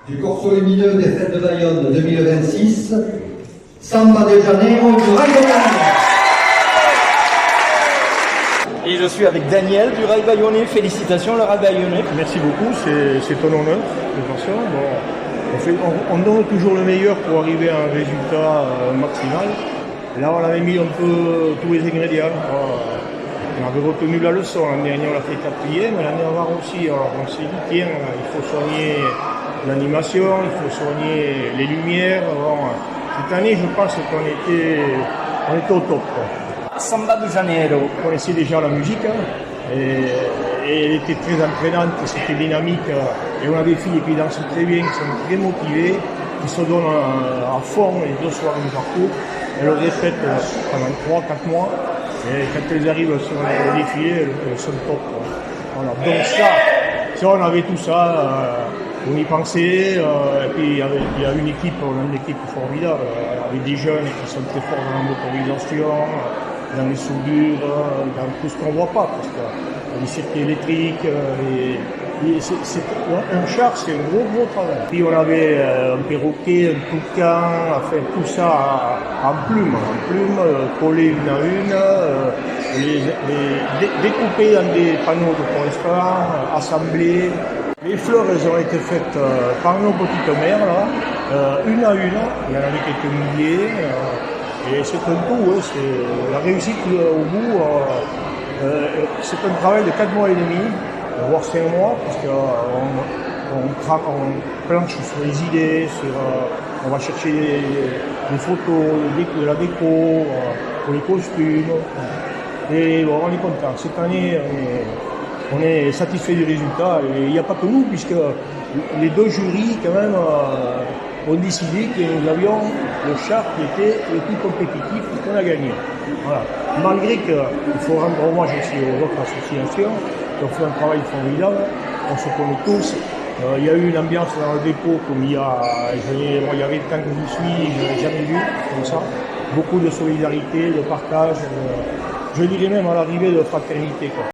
du Corso lumineux des Fêtes de Bayonne 2026, Samba de Janeiro du Rail Bayonnais. Et je suis avec Daniel du Rail Bayonnais. Félicitations le Rail Bayonnais. Merci beaucoup, c'est un honneur, attention. Bon, on donne toujours le meilleur pour arriver à un résultat maximal. Là, on avait mis un peu tous les ingrédients. On avait retenu la leçon. L'année dernière, on l'a fait quatrième, mais l'année avant aussi. Alors, on s'est dit, tiens, il faut soigner l'animation, il faut soigner les lumières. Bon, cette année, je pense qu'on était au top, quoi. Samba de Janeiro. On connaissait déjà la musique, et elle était très entraînante, c'était dynamique, et on a des filles qui dansent très bien, qui sont très motivées, qui se donnent à fond les 2 soirs du parcours. Elles le répètent pendant 3-4 mois, et quand elles arrivent sur le défilé, elles sont top. Voilà. Donc ça, on avait tout ça, on y pensait, et puis il y a une équipe, on a une équipe formidable, avec des jeunes qui sont très forts dans la motorisation, dans les soudures, dans tout ce qu'on ne voit pas, parce que les circuits électriques, c'est un char, c'est un gros travail. Puis on avait un perroquet, un toucan, enfin tout ça en plumes, collées une à une, découpées dans des panneaux de correspondance, assemblées. Les fleurs, elles ont été faites par nos petites mères, là, une à une, il y en avait quelques milliers. Et c'est un tout, c'est la réussite au bout. C'est un travail de 4 mois et demi, voire 5 mois, parce qu'on planche sur les idées, on va chercher des photos, de la déco, pour les costumes. Et bon, on est content. Cette année, on est satisfait du résultat. Et il n'y a pas que nous, puisque les 2 jurys, quand même, ont décidé que nous avions le char qui était le plus compétitif et qu'on a gagné. Voilà. Malgré qu'il faut rendre hommage aussi aux autres associations qui ont fait un travail formidable, on se connaît tous. Il y a eu une ambiance dans le dépôt comme il y avait le temps que j'y suis, je n'ai jamais vu comme ça. Beaucoup de solidarité, de partage, je dirais même à l'arrivée de fraternité, quoi.